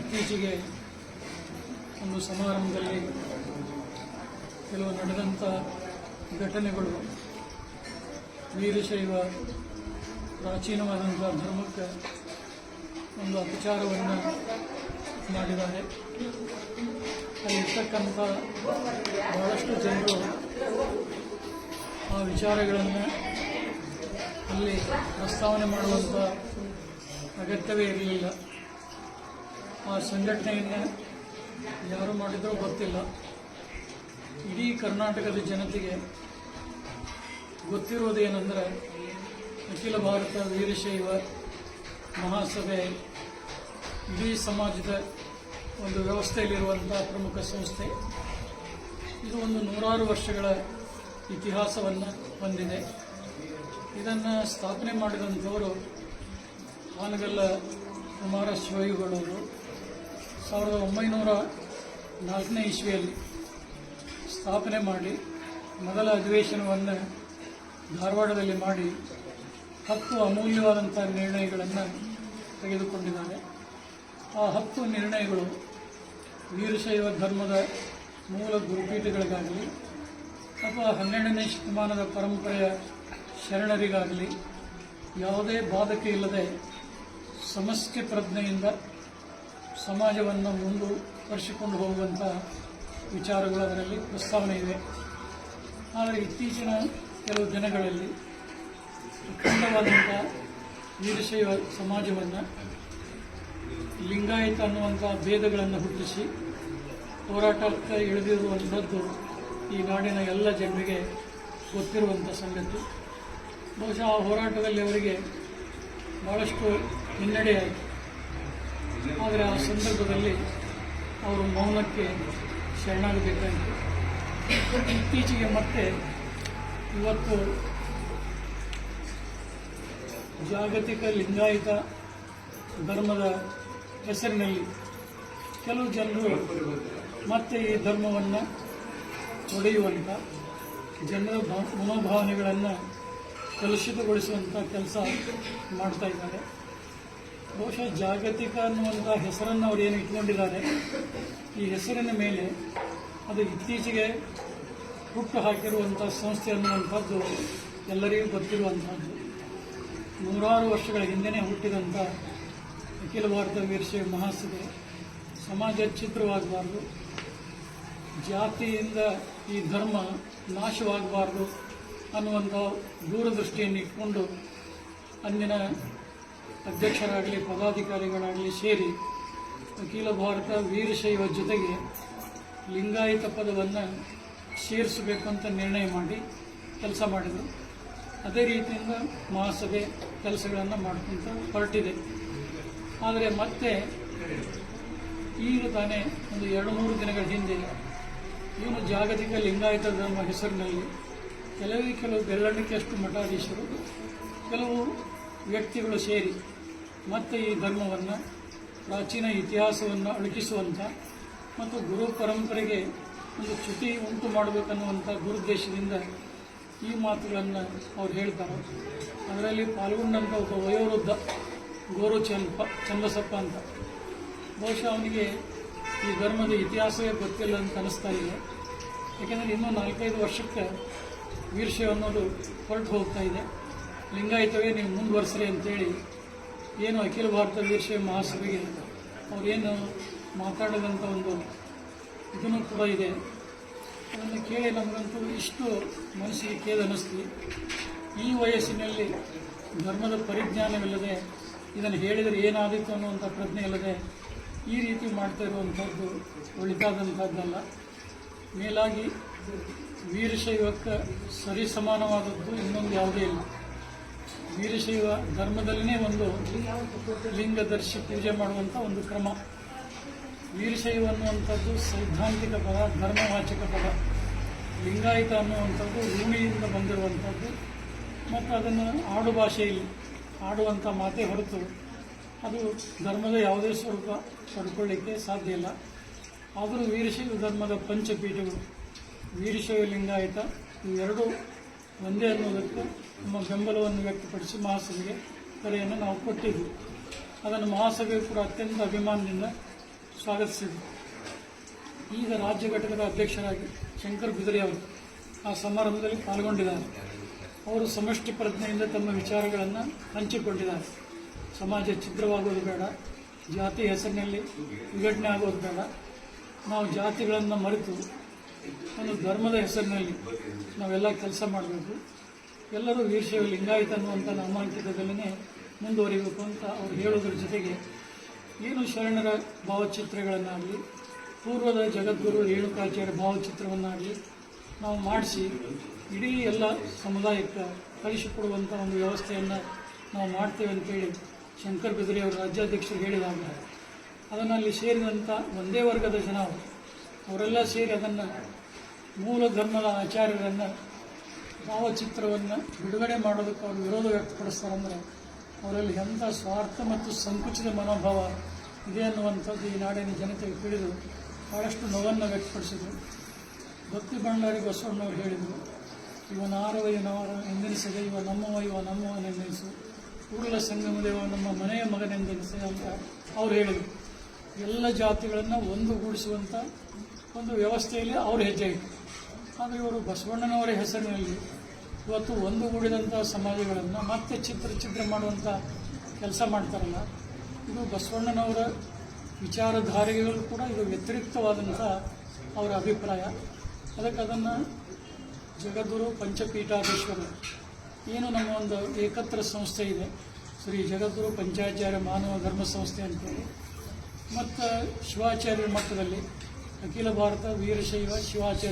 ಇತ್ತೀಚೆಗೆ ಒಂದು ಸಮಾರಂಭದಲ್ಲಿ ಕೆಲವು ನಡೆದಂಥ ಘಟನೆಗಳು ವೀರಶೈವ ಪ್ರಾಚೀನವಾದಂಥ ಧರ್ಮಕ್ಕೆ ಒಂದು ಅಪಚಾರವನ್ನು ಮಾಡಿದ್ದಾರೆ. ಅಲ್ಲಿರ್ತಕ್ಕಂಥ ಬಹಳಷ್ಟು ಜನರು ಆ ವಿಚಾರಗಳನ್ನು ಅಲ್ಲಿ ಪ್ರಸ್ತಾವನೆ ಮಾಡುವಂಥ ಅಗತ್ಯವೇ ಇರಲಿಲ್ಲ. ಆ ಸಂಘಟನೆಯನ್ನು ಯಾರು ಮಾಡಿದರೂ ಗೊತ್ತಿಲ್ಲ. ಇಡೀ ಕರ್ನಾಟಕದ ಜನತೆಗೆ ಗೊತ್ತಿರುವುದೇನೆಂದರೆ ಅಖಿಲ ಭಾರತ ವೀರಶೈವ ಮಹಾಸಭೆ ಇಡೀ ಸಮಾಜದ ಒಂದು ವ್ಯವಸ್ಥೆಯಲ್ಲಿರುವಂಥ ಪ್ರಮುಖ ಸಂಸ್ಥೆ. ಇದು ಒಂದು 100 ವರ್ಷಗಳ ಇತಿಹಾಸವನ್ನು ಹೊಂದಿದೆ. ಇದನ್ನು ಸ್ಥಾಪನೆ ಮಾಡಿದಂಥವರು ಹಾನಗಲ್ಲ ಕುಮಾರ ಶಿವಯುಗಳವರು 1904ನೇ ಇಸ್ವಿಯಲ್ಲಿ ಸ್ಥಾಪನೆ ಮಾಡಿ ಮೊದಲ ಅಧಿವೇಶನವನ್ನು ಧಾರವಾಡದಲ್ಲಿ ಮಾಡಿ 10 ಅಮೂಲ್ಯವಾದಂಥ ನಿರ್ಣಯಗಳನ್ನು ತೆಗೆದುಕೊಂಡಿದ್ದಾರೆ. ಆ 10 ನಿರ್ಣಯಗಳು ವೀರಶೈವ ಧರ್ಮದ ಮೂಲ ಗುರುಪೀಠಗಳಿಗಾಗಲಿ ಅಥವಾ 12ನೇ ಶತಮಾನದ ಪರಂಪರೆಯ ಶರಣರಿಗಾಗಲಿ ಯಾವುದೇ ಬಾಧಕ ಇಲ್ಲದೆ ಸಮಷ್ಟಿ ಪ್ರಜ್ಞೆಯಿಂದ ಸಮಾಜವನ್ನು ಮುಂದುವರಿಸಿಕೊಂಡು ಹೋಗುವಂಥ ವಿಚಾರಗಳು ಅದರಲ್ಲಿ ಪ್ರಸ್ತಾವನೆ ಇವೆ. ಆದರೆ ಇತ್ತೀಚಿನ ಕೆಲವು ದಿನಗಳಲ್ಲಿ ಅಖಂಡವಾದಂಥ ವೀರಶೈವ ಸಮಾಜವನ್ನು ಲಿಂಗಾಯತ ಅನ್ನುವಂಥ ಭೇದಗಳನ್ನು ಹುಟ್ಟಿಸಿ ಹೋರಾಟಕ್ಕೆ ಇಳಿದಿರುವಂಥದ್ದು ಈ ನಾಡಿನ ಎಲ್ಲ ಜನರಿಗೆ ಗೊತ್ತಿರುವಂಥ ಸಂಗತಿ. ಬಹುಶಃ ಆ ಹೋರಾಟದಲ್ಲಿ ಅವರಿಗೆ ಭಾಳಷ್ಟು ಹಿನ್ನಡೆಯಾಯಿತು. ಆದರೆ ಆ ಸಂದರ್ಭದಲ್ಲಿ ಅವರು ಮೌನಕ್ಕೆ ಶರಣಾಗಬೇಕಾಯಿತು. ಇತ್ತೀಚೆಗೆ ಮತ್ತೆ ಇವತ್ತು ಜಾಗತಿಕ ಲಿಂಗಾಯತ ಧರ್ಮದ ಹೆಸರಿನಲ್ಲಿ ಕೆಲವು ಜನರು ಮತ್ತೆ ಈ ಧರ್ಮವನ್ನು ಒಡೆಯುವಂಥ ಜನರ ಮನೋಭಾವನೆಗಳನ್ನು ಕಲುಷಿತಗೊಳಿಸುವಂಥ ಕೆಲಸ ಮಾಡ್ತಾ ಇದ್ದಾರೆ. ಬಹುಶಃ ಜಾಗತಿಕ ಅನ್ನುವಂಥ ಹೆಸರನ್ನು ಅವರು ಏನು ಇಟ್ಕೊಂಡಿದ್ದಾರೆ, ಈ ಹೆಸರಿನ ಮೇಲೆ ಅದು ಇತ್ತೀಚೆಗೆ ಹುಟ್ಟು ಹಾಕಿರುವಂಥ ಸಂಸ್ಥೆ ಅನ್ನುವಂಥದ್ದು ಎಲ್ಲರಿಗೂ ಗೊತ್ತಿರುವಂಥದ್ದು. 100 ವರ್ಷಗಳ ಹಿಂದೆಯೇ ಹುಟ್ಟಿದಂಥ ಅಖಿಲ ಭಾರತ ವೀರಶೈವ ಮಹಾಸಭೆ ಸಮಾಜ ಛಿದ್ರವಾಗಬಾರ್ದು, ಜಾತಿಯಿಂದ ಈ ಧರ್ಮ ನಾಶವಾಗಬಾರ್ದು ಅನ್ನುವಂಥ ದೂರದೃಷ್ಟಿಯನ್ನು ಇಟ್ಕೊಂಡು ಅಂದಿನ ಅಧ್ಯಕ್ಷರಾಗಲಿ ಪದಾಧಿಕಾರಿಗಳಾಗಲಿ ಸೇರಿ ಅಖಿಲ ಭಾರತ ವೀರಶೈವ ಜೊತೆಗೆ ಲಿಂಗಾಯತ ಪದವನ್ನು ಸೇರಿಸಬೇಕಂತ ನಿರ್ಣಯ ಮಾಡಿ ಕೆಲಸ ಮಾಡಿದರು. ಅದೇ ರೀತಿಯಿಂದ ಮಹಾಸಭೆ ಕೆಲಸಗಳನ್ನು ಮಾಡ್ಕೊಂತ ಹೊರಟಿದೆ. ಆದರೆ ಮತ್ತೆ ಈಗ ತಾನೇ ಒಂದು 2-3 ದಿನಗಳ ಹಿಂದೆ ಏನು ಜಾಗತಿಕ ಲಿಂಗಾಯತ ಧರ್ಮ ಹೆಸರಿನಲ್ಲಿ ಕೆಲವು ಬೆರಳಿಕೆಯಷ್ಟು ಮಠಾಧೀಶರು ಕೆಲವು ವ್ಯಕ್ತಿಗಳು ಸೇರಿ ಮತ್ತೆ ಈ ಧರ್ಮವನ್ನು ಪ್ರಾಚೀನ ಇತಿಹಾಸವನ್ನು ಅಳುಕಿಸುವಂಥ ಮತ್ತು ಗುರು ಪರಂಪರೆಗೆ ಒಂದು ಚ್ಯುತಿ ಉಂಟು ಮಾಡಬೇಕನ್ನುವಂಥ ದುರುದ್ದೇಶದಿಂದ ಈ ಮಾತುಗಳನ್ನು ಅವ್ರು ಹೇಳ್ತಾರೆ. ಅದರಲ್ಲಿ ಪಾಲ್ಗೊಂಡಂಥ ಒಬ್ಬ ವಯೋವೃದ್ಧ ಗೋರು ಚನ್ನಬಸಪ್ಪ ಅಂತ, ಬಹುಶಃ ಅವನಿಗೆ ಈ ಧರ್ಮದ ಇತಿಹಾಸವೇ ಗೊತ್ತಿಲ್ಲ ಅಂತ ಅನಿಸ್ತಾ ಇದೆ. ಯಾಕೆಂದರೆ ಇನ್ನೂ 4-5 ವರ್ಷಕ್ಕೆ ವೀರಶೈವ ಅನ್ನೋದು ಹೊರಟು ಹೋಗ್ತಾ ಇದೆ. ಲಿಂಗಾಯತವೇ ನೀವು ಮುಂದುವರಿಸ್ರಿ ಅಂತೇಳಿ ಏನು ಅಖಿಲ ಭಾರತ ವೀರಶೈವ ಮಹಾಸಭೆಗೆ ಅವರೇನು ಮಾತಾಡಿದಂಥ ಒಂದು ಇದನ್ನು ಕೂಡ ಇದೆ. ಅದನ್ನು ಕೇಳಿ ನಮಗಂತೂ ಇಷ್ಟು ಮನಸ್ಸಿಗೆ ಖೇದ ಅನ್ನಿಸ್ತು. ಈ ವಯಸ್ಸಿನಲ್ಲಿ ಧರ್ಮದ ಪರಿಜ್ಞಾನವಿಲ್ಲದೆ ಇದನ್ನು ಹೇಳಿದರೆ ಏನಾದೀತು ಅನ್ನುವಂಥ ಪ್ರಜ್ಞೆ ಇಲ್ಲದೆ ಈ ರೀತಿ ಮಾಡ್ತಾ ಇರುವಂಥದ್ದು ಒಳಿತಾದಂಥದ್ದಲ್ಲ. ಮೇಲಾಗಿ ವೀರಶೈವಕ್ಕೆ ಸರಿಸಮಾನವಾದದ್ದು ಇನ್ನೊಂದು ಯಾವುದೇ ಇಲ್ಲ. ವೀರಶೈವ ಧರ್ಮದಲ್ಲೇ ಒಂದು ಲಿಂಗದರ್ಶಿ ಪೂಜೆ ಮಾಡುವಂಥ ಒಂದು ಕ್ರಮ. ವೀರಶೈವ ಅನ್ನುವಂಥದ್ದು ಸೈದ್ಧಾಂತಿಕ ಪದ, ಧರ್ಮವಾಚಕ ಪದ. ಲಿಂಗಾಯತ ಅನ್ನುವಂಥದ್ದು ರೂಢಿಯಿಂದ ಬಂದಿರುವಂಥದ್ದು ಮತ್ತು ಅದನ್ನು ಆಡು ಭಾಷೆಯಲ್ಲಿ ಆಡುವಂಥ ಮಾತೇ ಹೊರತು ಅದು ಧರ್ಮದ ಯಾವುದೇ ಸ್ವರೂಪ ಪಡ್ಕೊಳ್ಳಿಕ್ಕೆ ಸಾಧ್ಯ ಇಲ್ಲ. ಆದರೂ ವೀರಶೈವ ಧರ್ಮದ ಪಂಚಪೀಠಗಳು ವೀರಶೈವ ಲಿಂಗಾಯತ ಇವೆರಡೂ ಒಂದೇ ಅನ್ನೋದಕ್ಕೆ ನಮ್ಮ ಬೆಂಬಲವನ್ನು ವ್ಯಕ್ತಪಡಿಸಿ ಮಹಾಸಭೆಗೆ ಕರೆಯನ್ನು ನಾವು ಕೊಟ್ಟಿದ್ವಿ. ಅದನ್ನು ಮಹಾಸಭೆ ಕೂಡ ಅತ್ಯಂತ ಅಭಿಮಾನದಿಂದ ಸ್ವಾಗತಿಸಿದರು. ಈಗ ರಾಜ್ಯ ಘಟಕದ ಅಧ್ಯಕ್ಷರಾಗಿ ಶಂಕರ್ ಬಿದರಿ ಅವರು ಆ ಸಮಾರಂಭದಲ್ಲಿ ಪಾಲ್ಗೊಂಡಿದ್ದಾರೆ. ಅವರು ಸಮಷ್ಟಿ ಪ್ರಜ್ಞೆಯಿಂದ ತಮ್ಮ ವಿಚಾರಗಳನ್ನು ಹಂಚಿಕೊಂಡಿದ್ದಾರೆ. ಸಮಾಜ ಛಿದ್ರವಾಗೋದು ಬೇಡ, ಜಾತಿ ಹೆಸರಿನಲ್ಲಿ ವಿಘಟನೆ ಆಗೋದು ಬೇಡ, ನಾವು ಜಾತಿಗಳನ್ನು ಮರೆತು ಒಂದು ಧರ್ಮದ ಹೆಸರಿನಲ್ಲಿ ನಾವೆಲ್ಲ ಕೆಲಸ ಮಾಡಬೇಕು, ಎಲ್ಲರೂ ವೀರಶೈವ ಲಿಂಗಾಯತ ಅನ್ನುವಂಥ ನಾಮಾಂಕಿತದಲ್ಲೇ ಮುಂದುವರಿಬೇಕು ಅಂತ ಅವರು ಹೇಳೋದ್ರ ಜೊತೆಗೆ ಏನು ಶರಣರ ಭಾವಚಿತ್ರಗಳನ್ನಾಗಲಿ ಪೂರ್ವದ ಜಗದ್ಗುರು ರೇಣುಕಾಚಾರ್ಯ ಭಾವಚಿತ್ರವನ್ನಾಗಲಿ ನಾವು ಮಾಡಿಸಿ ಇಡೀ ಎಲ್ಲ ಸಮುದಾಯಕ್ಕೆ ಕಳಿಸಿಕೊಡುವಂಥ ಒಂದು ವ್ಯವಸ್ಥೆಯನ್ನು ನಾವು ಮಾಡ್ತೇವೆ ಅಂತೇಳಿ ಶಂಕರ್ ಬಿದರಿ ಅವರು ರಾಜ್ಯಾಧ್ಯಕ್ಷರು ಹೇಳಿದಾಗ ಅದನ್ನು ಅಲ್ಲಿ ಸೇರಿದಂಥ ಒಂದೇ ವರ್ಗದ ಜನ ಅವರೆಲ್ಲ ಸೇರಿ ಅದನ್ನು ಮೂಲ ಧರ್ಮದ ಆಚಾರ್ಯರನ್ನು ಭಾವಚಿತ್ರವನ್ನು ಬಿಡುಗಡೆ ಮಾಡೋದಕ್ಕೆ ಅವರು ವಿರೋಧ ವ್ಯಕ್ತಪಡಿಸ್ತಾರಂದರೆ ಅವರಲ್ಲಿ ಎಂಥ ಸ್ವಾರ್ಥ ಮತ್ತು ಸಂಕುಚಿತ ಮನೋಭಾವ ಇದೆ ಅನ್ನುವಂಥದ್ದು ಈ ನಾಡಿನ ಜನತೆಗೆ ತಿಳಿದು ಭಾಳಷ್ಟು ನೋವನ್ನು ವ್ಯಕ್ತಪಡಿಸಿದರು. ಭಕ್ತಿ ಭಂಡಾರಿ ಬಸವಣ್ಣವರು ಹೇಳಿದರು, ಇವನಾರವ ಇವನವರ ಎಂದೆನಿಸದೆ ಇವ ನಮ್ಮವನೆಂದೆನಿಸು, ಕೂಡಲ ಸಂಗಮದೇವ ನಮ್ಮ ಮನೆಯ ಮಗನೆಂದೆನಿಸೆ ಅಂತ ಅವ್ರು ಹೇಳಿದರು. ಎಲ್ಲ ಜಾತಿಗಳನ್ನು ಒಂದುಗೂಡಿಸುವಂಥ ಒಂದು ವ್ಯವಸ್ಥೆಯಲ್ಲಿ ಅವರು ಹೆಜ್ಜೆ ಇಟ್ಟರು. ಆದರೆ ಇವರು ಬಸವಣ್ಣನವರ ಹೆಸರಿನಲ್ಲಿ ಇವತ್ತು ಒಂದುಗೂಡಿದಂಥ ಸಮಾಜಗಳನ್ನು ಮತ್ತೆ ಛಿದ್ರ ಮಾಡುವಂಥ ಕೆಲಸ ಮಾಡ್ತಾರಲ್ಲ, ಇದು ಬಸವಣ್ಣನವರ ವಿಚಾರಧಾರೆಗಳು ಕೂಡ ಇದು ವ್ಯತಿರಿಕ್ತವಾದಂಥ ಅವರ ಅಭಿಪ್ರಾಯ. ಅದಕ್ಕೆ ಅದನ್ನು ಜಗದ್ಗುರು ಪಂಚಪೀಠಾಧೀಶ್ವರ ಏನು ನಮ್ಮ ಒಂದು ಏಕತ್ರ ಸಂಸ್ಥೆ ಇದೆ, ಶ್ರೀ ಜಗದ್ಗುರು ಪಂಚಾಚಾರ್ಯ ಮಾನವ ಧರ್ಮ ಸಂಸ್ಥೆ ಅಂತೇಳಿ, ಮತ್ತು ಶಿವಾಚಾರ್ಯರ ಮಟ್ಟದಲ್ಲಿ ಅಖಿಲ ಭಾರತ ವೀರಶೈವ ಶಿವಾಚಾರ್ಯ